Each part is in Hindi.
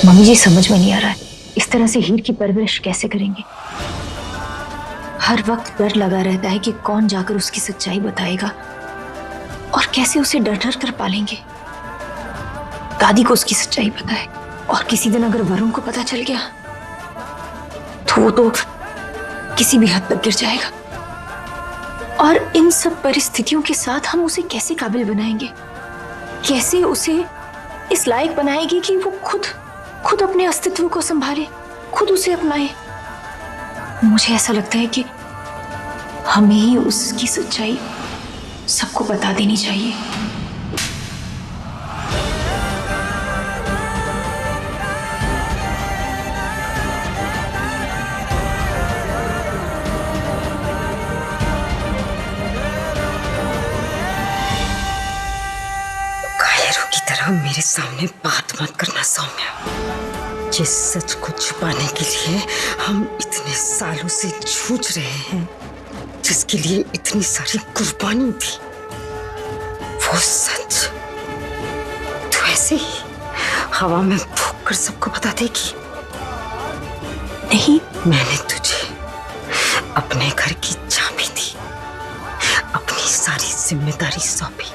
मम्मी जी समझ में नहीं आ रहा है, इस तरह से हीर की परवरिश कैसे करेंगे। हर वक्त डर लगा रहता है कि कौन जाकर उसकी सच्चाई बताएगा और कैसे उसे डर डर कर पालेंगे। दादी को उसकी सच्चाई पता है और किसी दिन अगर वरुण को पता चल गया तो वो तो किसी भी हद तक गिर जाएगा। और इन सब परिस्थितियों के साथ हम उसे कैसे काबिल बनाएंगे, कैसे उसे इस लायक बनाएंगे कि वो खुद अपने अस्तित्व को संभाले, खुद उसे अपनाए। मुझे ऐसा लगता है कि हमें ही उसकी सच्चाई सबको बता देनी चाहिए। कायरों की तरह मेरे सामने बात मत करना सौम्या। जिस सच को छुपाने के लिए हम इतने सालों से जूझ रहे हैं, जिसके लिए इतनी सारी कुर्बानी थी, वो सच तो ऐसे ही हवा में फूंक कर सबको बता देगी। नहीं, मैंने तुझे अपने घर की चाबी दी, अपनी सारी जिम्मेदारी सौंपी,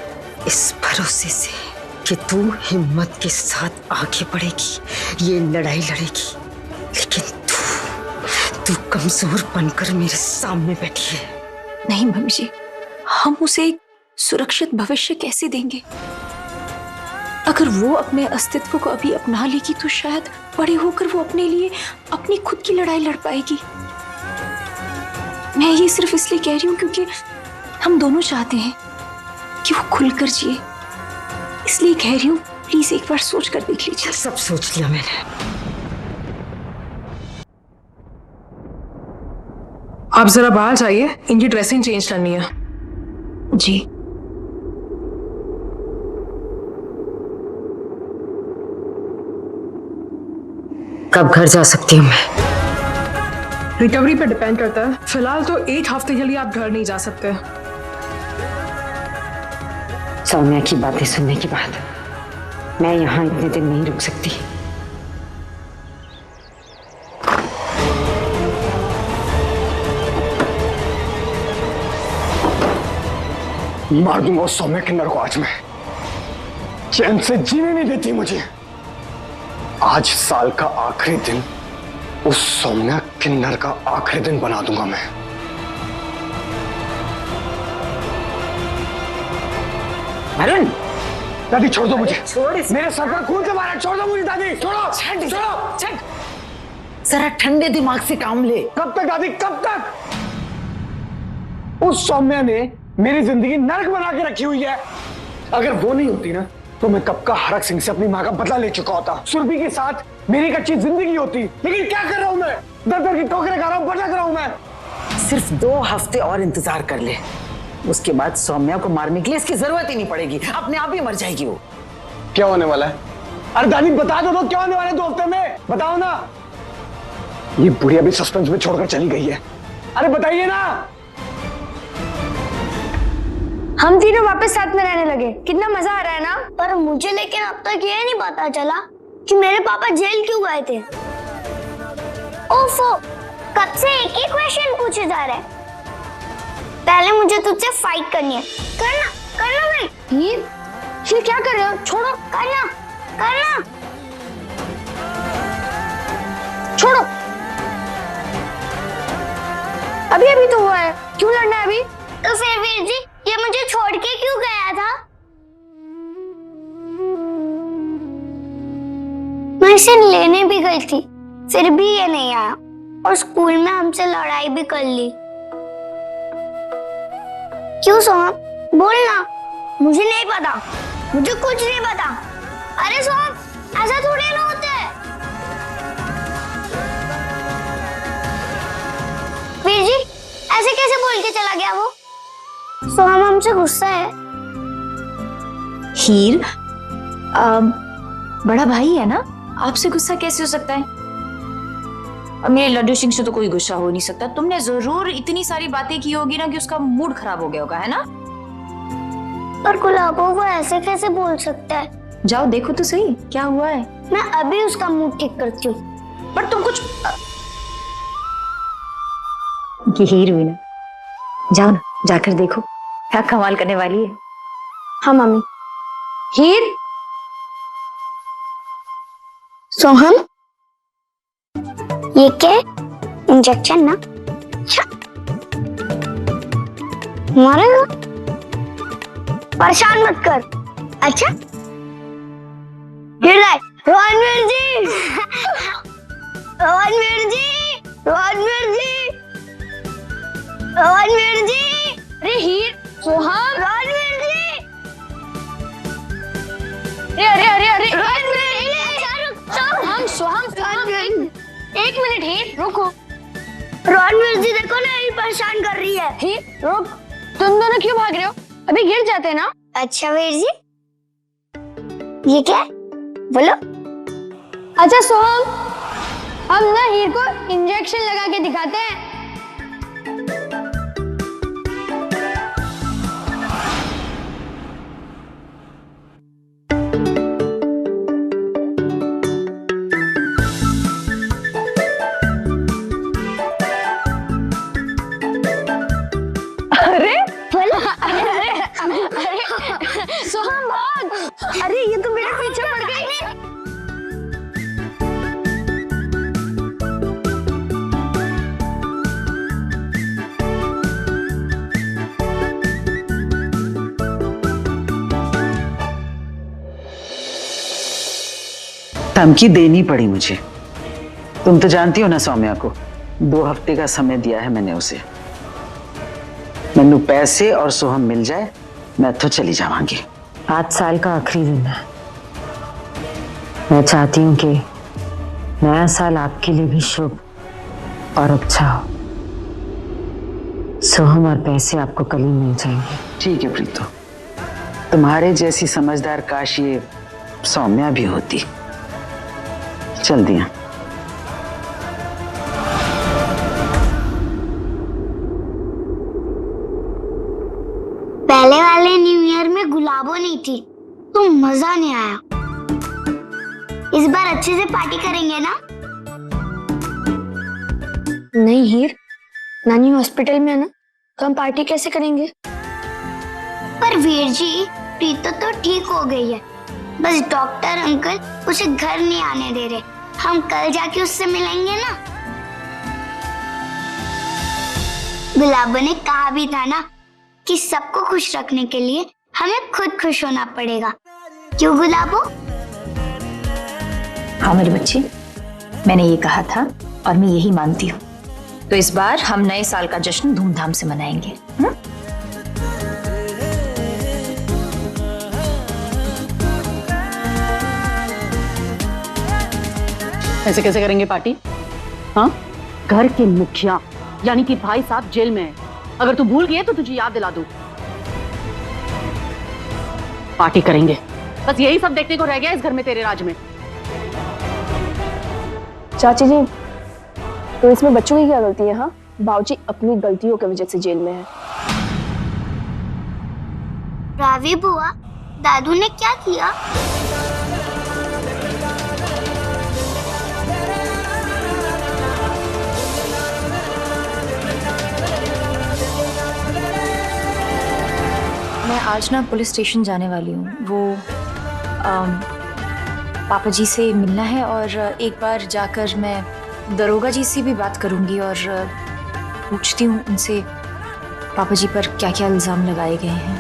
इस भरोसे से कि तू हिम्मत के साथ आगे बढ़ेगी, ये लड़ाई लड़ेगी। लेकिन तू कमजोर बनकर मेरे सामने बैठी है। नहीं मम्मी जी, हम उसे एक सुरक्षित भविष्य कैसे देंगे? अगर वो अपने अस्तित्व को अभी अपना लेगी तो शायद बड़े होकर वो अपने लिए अपनी खुद की लड़ाई लड़ पाएगी। मैं ये सिर्फ इसलिए कह रही हूँ क्योंकि हम दोनों चाहते हैं कि वो खुलकर जिए, इसलिए कह रही हूँ प्लीज एक बार सोच कर देख लीजिए। सब सोच लिया मैंने। आप जरा बाहर जाइए, इनकी ड्रेसिंग चेंज करनी है। जी। कब घर जा सकती हूँ मैं? रिकवरी पे डिपेंड करता है। फिलहाल तो 1 हफ्ते के लिए आप घर नहीं जा सकते। सौम्या की बातें सुनने के बाद मैं यहाँ इतने दिन नहीं रुक सकती। मार दूंगा उस सौम्या किन्नर को आज मैं। चैन से जीने नहीं देती मुझे। आज साल का आखिरी दिन उस सौम्या किन्नर का आखिरी दिन बना दूंगा मैं। वरुण, दादी छोड़ दो मुझे। छोड़ इसे। मेरे सर पर खून से मारा, छोड़ दो मुझे दादी। छोड़ो छोड़ो। जरा ठंडे दिमाग से काम ले। कब तक दादी, कब तक? उस सौम्या ने मेरी जिंदगी नरक बना के रखी हुई है। अगर वो नहीं होती ना तो मैं कब का हरक सिंह से अपनी माँ का बदला ले चुका होता। सुरभि के साथ मेरी एक अच्छी जिंदगी होती। लेकिन क्या कर रहा हूं मैं? दर दर की ठोकरें खा रहा हूं, भटक रहा हूं मैं। सिर्फ 2 हफ्ते और इंतजार कर ले, उसके बाद सौम्या को मारने के लिए इसकी जरूरत ही नहीं पड़ेगी, अपने आप ही मर जाएगी वो। क्या होने वाला है? अरे दादी बता दो तो क्या होने वाला है 2 हफ्ते में? बताओ ना। ये बुढ़िया भी सस्पेंस में छोड़कर चली गई है। अरे बताइए ना। हम तीनों वापस साथ में रहने लगे, कितना मजा आ रहा है ना। पर मुझे लेकिन अब तक ये नहीं पता चला कि मेरे पापा जेल क्यों गए थे। ओफो, कब से एक ही क्वेश्चन पूछे जा रहे हैं। पहले मुझे तुझसे फाइट करनी है। करना करना भाई। ये क्या कर रहे हो? छोड़ो। करना करना। छोड़ो। अभी अभी तो हुआ है, क्यों लड़ना है अभी? तो फिर वीर जी ये मुझे छोड़ के क्यों गया था? मैं इसे लेने भी गई थी, फिर भी ये नहीं आया और स्कूल में हमसे लड़ाई भी कर ली। क्यों सोम? बोलना। मुझे नहीं पता, मुझे कुछ नहीं पता। अरे सोम, ऐसा थोड़ी ना होता है। वीर जी ऐसे कैसे बोल के चला गया वो? सोहम हमसे गुस्सा है। हीर बड़ा भाई है ना, आपसे गुस्सा कैसे हो सकता है? और मेरे लड्डू सिंह से तो कोई गुस्सा हो नहीं सकता। तुमने जरूर इतनी सारी बातें की होगी ना कि उसका मूड खराब हो गया होगा, है ना? पर गुलाबो वो ऐसे कैसे बोल सकता है? जाओ देखो तो सही क्या हुआ है। मैं अभी उसका मुंह ठीक करती हूँ। पर तुम कुछ ये हीर हुई ना, जाओ ना, जाकर देखो क्या कमाल करने वाली है। हाँ मम्मी। हीर, सोहम, ये क्या है? इंजेक्शन ना? मारेगा? परेशान मत कर। अच्छा रणवीर जी, रणवीर जी, रणवीर जी, रणवीर जी। अरे हीर, सोहम, रणवीर जी, अरे अरे अरे अरे हम सोहम, एक मिनट हीर, रुको। रणवीर जी देखो ना, यही परेशान कर रही है। हीर रुक, तुम दोनों क्यों भाग रहे हो? अभी गिर जाते हैं ना। अच्छा वीर जी, ये क्या है? बोलो। अच्छा सोहम, हम ना हीर को इंजेक्शन लगा के दिखाते हैं। अरे सोहम भाग! अरे ये तो मेरे पीछे पड़ गई। धमकी देनी पड़ी मुझे। तुम तो जानती हो ना सौम्या को, 2 हफ्ते का समय दिया है मैंने उसे। मैनू पैसे और सोहम मिल जाए, मैं तो चली जावांगी। 5 साल का आखिरी दिन है। मैं चाहती हूँ कि नया साल आपके लिए भी शुभ और अच्छा हो। सोहम और पैसे आपको कल ही मिल जाएंगे। ठीक है प्रीतो, तुम्हारे जैसी समझदार काश ये सौम्या भी होती। चल दिया। पहले वाले न्यू ईयर में गुलाबो नहीं थी तो मजा नहीं आया। इस बार अच्छे से पार्टी करेंगे ना? नहीं हीर, नानी हॉस्पिटल में है ना, तो हम पार्टी कैसे करेंगे? पर वीर जी, प्रीतो तो ठीक हो गई है, बस डॉक्टर अंकल उसे घर नहीं आने दे रहे। हम कल जाके उससे मिलेंगे ना। गुलाबो ने कहा भी था ना कि सबको खुश रखने के लिए हमें खुद खुश होना पड़ेगा। क्यों गुलाबो? हाँ मेरे बच्चे, मैंने ये कहा था और मैं यही मानती हूँ। तो इस बार हम नए साल का जश्न धूमधाम से मनाएंगे। ऐसे कैसे करेंगे पार्टी? हाँ, घर के मुखिया यानी कि भाई साहब जेल में है। अगर तू भूल गई तो तुझे याद दिला दूं। पार्टी करेंगे, बस यही सब देखने को रह गया इस घर में, तेरे राज में। चाची जी, तो इसमें बच्चों की क्या गलती है? हाँ, बाबूजी अपनी गलतियों की वजह से जेल में है। रावी बुआ, दादू ने क्या किया? मैं आज ना पुलिस स्टेशन जाने वाली हूँ। वो पापा जी से मिलना है और एक बार जाकर मैं दरोगा जी से भी बात करूँगी और पूछती हूँ उनसे पापा जी पर क्या क्या इल्ज़ाम लगाए गए हैं।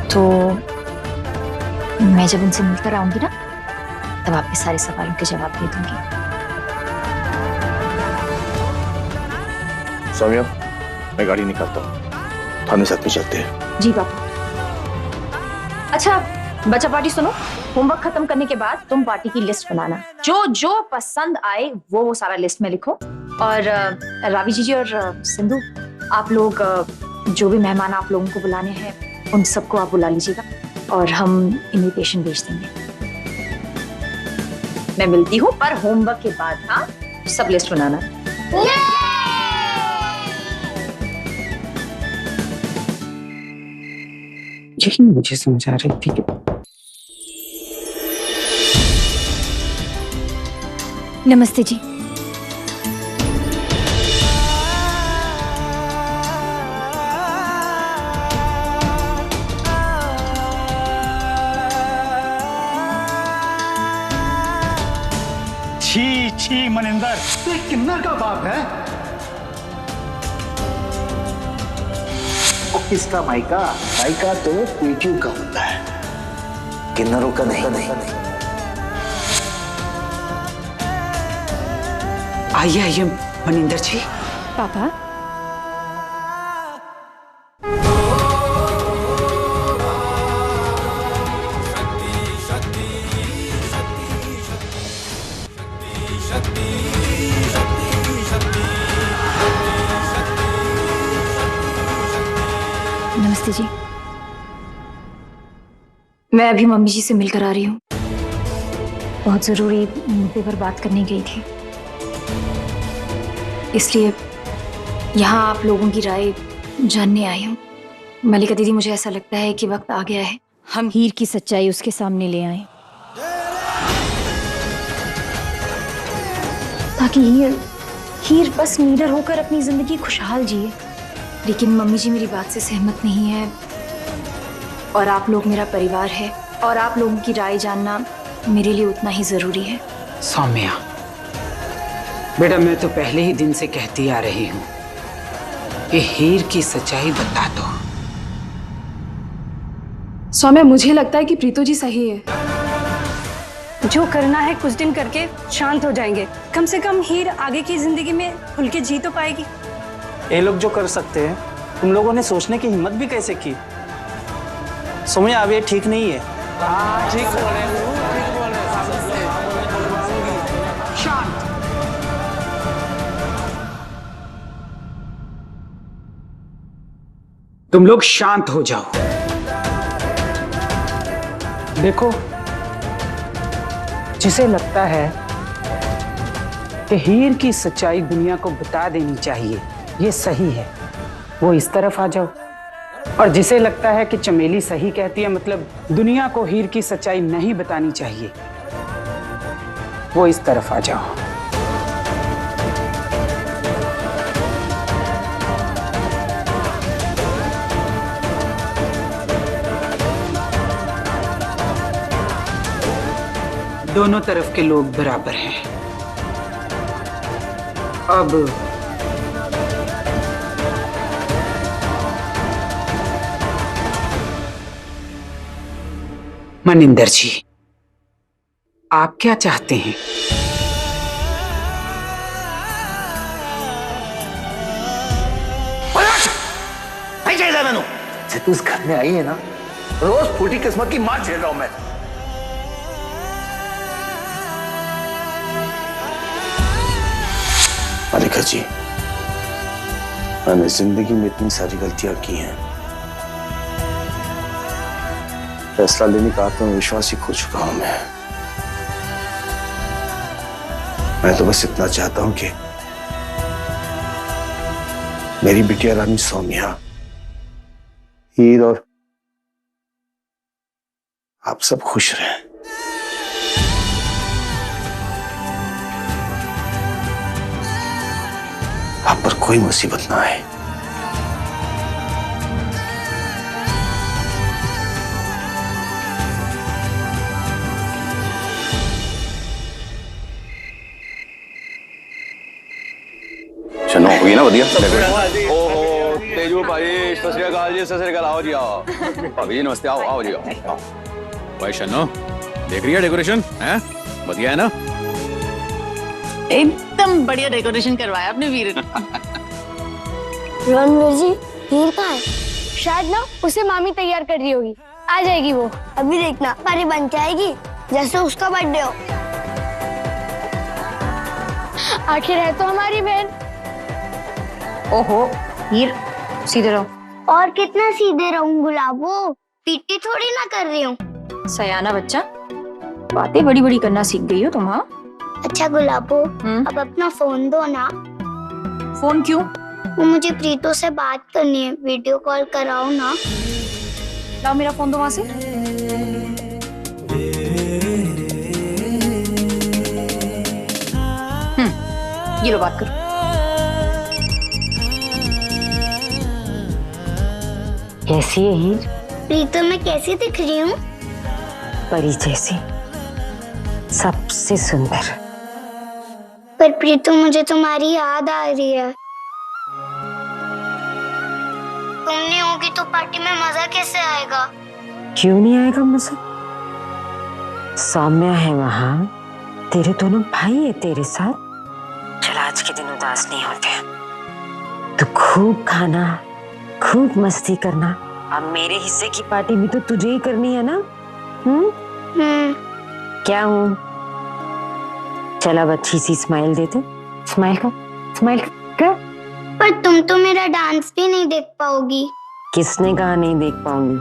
तो मैं जब उनसे मिलकर आऊँगी ना, तब आपके सारे सवालों के जवाब दे दूँगी। सौम्या, मैं गाड़ी निकालता हूँ, थाने साथ में चलते हैं। जी पापा। अच्छा बच्चा पार्टी सुनो, होमवर्क खत्म करने के बाद तुम पार्टी की लिस्ट बनाना, जो जो पसंद आए वो सारा लिस्ट में लिखो। और रावी जी और सिंधु, आप लोग जो भी मेहमान आप लोगों को बुलाने हैं उन सबको आप बुला लीजिएगा और हम इनविटेशन भेज देंगे। मैं मिलती हूँ पर होमवर्क के बाद। हाँ, सब लिस्ट बनाना। यही मुझे समझा रही थी कि नमस्ते जी। छी छी मनिंदर, तू किन्नर का बाप है? वो किसका माइका? माइका तो पीटू का होता है, किन्नरों का नहीं। आइए आइए मनिंदर जी। पापा, नमस्ते जी। मैं अभी मम्मी जी से मिलकर आ रही हूँ। बहुत जरूरी मुद्दे पर बात करने गई थी, इसलिए यहाँ आप लोगों की राय जानने आई हूँ। मलिका दीदी, मुझे ऐसा लगता है कि वक्त आ गया है हम हीर की सच्चाई उसके सामने ले आए, ताकि हीर बस नीडर होकर अपनी जिंदगी खुशहाल जिए। लेकिन मम्मी जी मेरी बात से सहमत नहीं है, और आप लोग मेरा परिवार है, और आप लोगों की राय जानना मेरे लिए उतना ही जरूरी है। सौम्या बेटा, मैं तो पहले ही दिन से कहती आ रही हूँ कि हीर की सच्चाई बता दो। सौम्या, मुझे लगता है कि प्रीतो जी सही है। जो करना है कुछ दिन करके शांत हो जाएंगे। कम से कम हीर आगे की जिंदगी में खुल के जी तो पाएगी। ये लोग जो कर सकते हैं, तुम लोगों ने सोचने की हिम्मत भी कैसे की? सौम्या, अब ये ठीक नहीं है। ठीक बोले। शांत। तुम लोग शांत हो जाओ। देखो, जिसे लगता है कि हीर की सच्चाई दुनिया को बता देनी चाहिए, ये सही है, वो इस तरफ आ जाओ। और जिसे लगता है कि चमेली सही कहती है, मतलब दुनिया को हीर की सच्चाई नहीं बतानी चाहिए, वो इस तरफ आ जाओ। दोनों तरफ के लोग बराबर हैं। अब मनिंदर जी, आप क्या चाहते हैं? नहीं चाहिए मैनू। से तू इस घर में आई है ना, रोज फूटी किस्मत की मार झेल रहा हूं मैं। मलिका जी, मैंने जिंदगी में इतनी सारी गलतियां की हैं, फैसला लेने का आत्मविश्वास ही खो चुका हूं मैं तो बस इतना चाहता हूं कि मेरी बिटिया रानी सौम्या, हीर और आप सब खुश रहें। आप पर कोई मुसीबत ना आए। चलो होगी ना बढ़िया। ओहो तेजू भाई, सत श्री अकाल जी। सत श्री अकाल। आओ जी, आओ भाभी जी, नमस्ते। आओ आओ जी, आओ। भाई शनो, देख रही है डेकोरेशन है? बढ़िया है ना? एकदम बढ़िया डेकोरेशन करवाया आपने वीर ने। रणवीर जी, हीर कहाँ है? शायद ना उसे मामी तैयार कर रही होगी, आ जाएगी वो। अभी देखना, परी बन के आएगी जैसे उसका बर्थडे हो। आखिर है तो हमारी बहन। ओहो हीर, सीधे रहो। और कितना सीधे रहूं गुलाबो, पीटी थोड़ी ना कर रही हूँ। सयाना बच्चा, बातें बड़ी बड़ी करना सीख गई हो तुम। हाँ अच्छा गुलाबो, अब अपना फोन दो ना। फोन क्यों? वो मुझे प्रीतो से बात करनी है, वीडियो कॉल कराओ ना। लाओ मेरा फोन दो वहां से। ये लो बात करो। कैसी है हीर? प्रीतम मैं कैसी दिख रही हूँ? परी जैसी, सबसे सुंदर। पर प्रीतम मुझे तुम्हारी याद आ रही है। तुम नहीं होगी तो पार्टी में मजा कैसे आएगा? क्यों नहीं आएगा मजा? सौम्या है वहां, तेरे दोनों भाई है तेरे साथ। चल आज के दिन उदास नहीं होते। तो खूब खाना, खूब मस्ती करना। अब मेरे हिस्से की पार्टी भी तो तुझे ही करनी है ना? क्या हूँ? चल अब अच्छी सी स्माइल देते। स्माइल कर, स्माइल कर। पर तुम तो मेरा डांस भी नहीं देख पाओगी। किसने कहा नहीं देख पाऊंगी?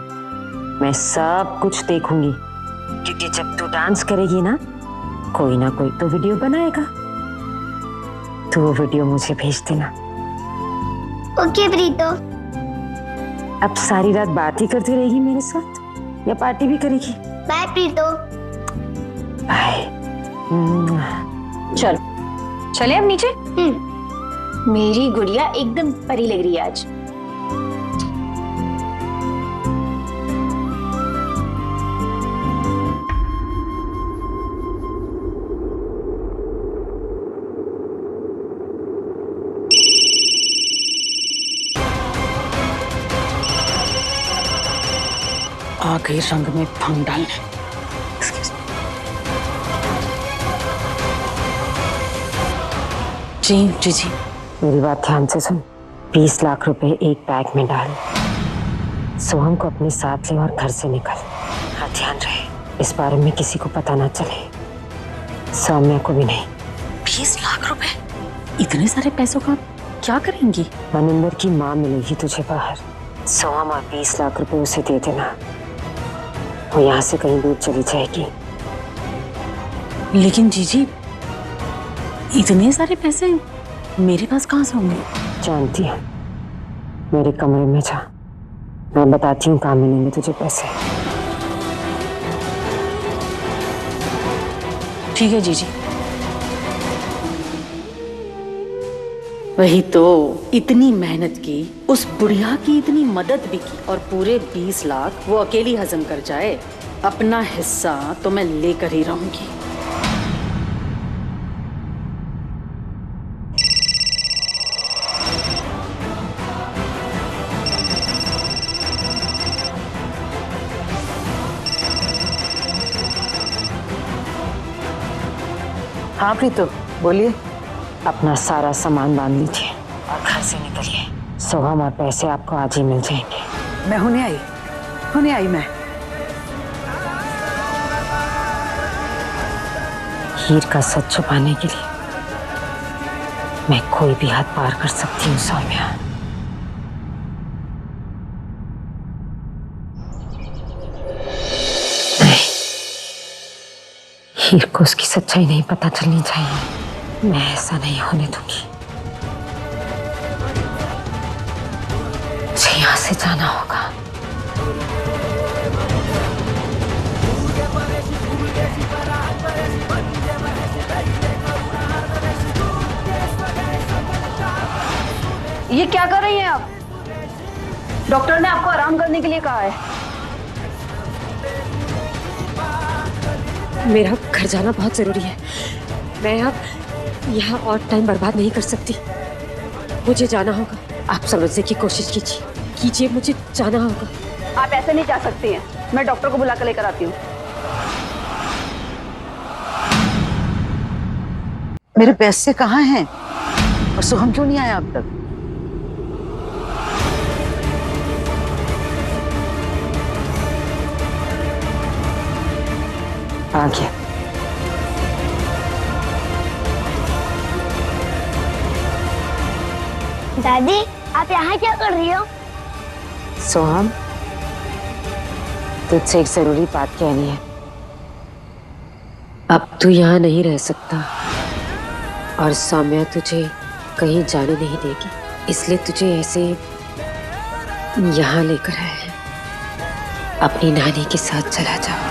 मैं सब कुछ देखूंगी, क्योंकि जब तू डांस करेगी ना कोई तो वीडियो बनाएगा। तो वो वीडियो मुझे भेज देना। ओके प्रीतो। अब सारी रात बात ही करती रहेगी मेरे साथ या पार्टी भी करेगी? बाय प्रीतो। बाय। चलो चले अब नीचे। मेरी गुड़िया एकदम परी लग रही है आज। आ गई रंग में भंग डालने। जी जी जी, मेरी बात ध्यान से सुन। 20 लाख रुपए एक बैग में डाल, सोहम को अपने साथ ले और घर से निकल। हाँ ध्यान रहे, इस बारे में किसी को पता ना चले, सौम्या को भी नहीं। 20 लाख रुपए? इतने सारे पैसों का क्या करेंगी? मनिंदर की माँ मिलेगी तुझे बाहर। सोहम और 20 लाख रुपए उसे दे देना, वो यहाँ से कहीं दूर चली जाएगी। लेकिन जीजी, इतने सारे पैसे मेरे पास कहाँ से होंगे? जानती है, मेरे कमरे में जा, मैं बताती हूँ कहाँ मिलेंगे तुझे पैसे। ठीक है जीजी। वही तो, इतनी मेहनत की, उस बुढ़िया की इतनी मदद भी की और पूरे 20 लाख वो अकेली हजम कर जाए। अपना हिस्सा तो मैं लेकर ही रहूंगी। हाँ प्रीतो बोलिए। अपना सारा सामान बांध लीजिए और घर से निकलिए। सोहम और पैसे आपको आज ही मिल जाएंगे। मैं होने आई मैं। हीर का सच छुपाने के लिए मैं कोई भी हद पार कर सकती हूँ सौम्या। हीर को उसकी सच्चाई नहीं पता चलनी चाहिए। मैं ऐसा नहीं होने दूंगी। मुझे यहाँ से जाना होगा। ये क्या कर रही हैं आप? डॉक्टर ने आपको आराम करने के लिए कहा है। मेरा घर जाना बहुत जरूरी है। मैं अब यहाँ और टाइम बर्बाद नहीं कर सकती। मुझे जाना होगा। आप समझने की कोशिश कीजिए, मुझे जाना होगा। आप ऐसे नहीं जा सकती हैं। मैं डॉक्टर को बुला कर लेकर आती हूँ। मेरे पैसे कहाँ हैं? और सोहम क्यों नहीं आया अब तक? आ गया। दादी आप यहाँ क्या कर रही हो? सोहम, तुझसे एक जरूरी बात कहनी है। अब तू यहाँ नहीं रह सकता और सौम्या तुझे कहीं जाने नहीं देगी, इसलिए तुझे ऐसे यहाँ लेकर आए हैं। अपनी नानी के साथ चला जाओ।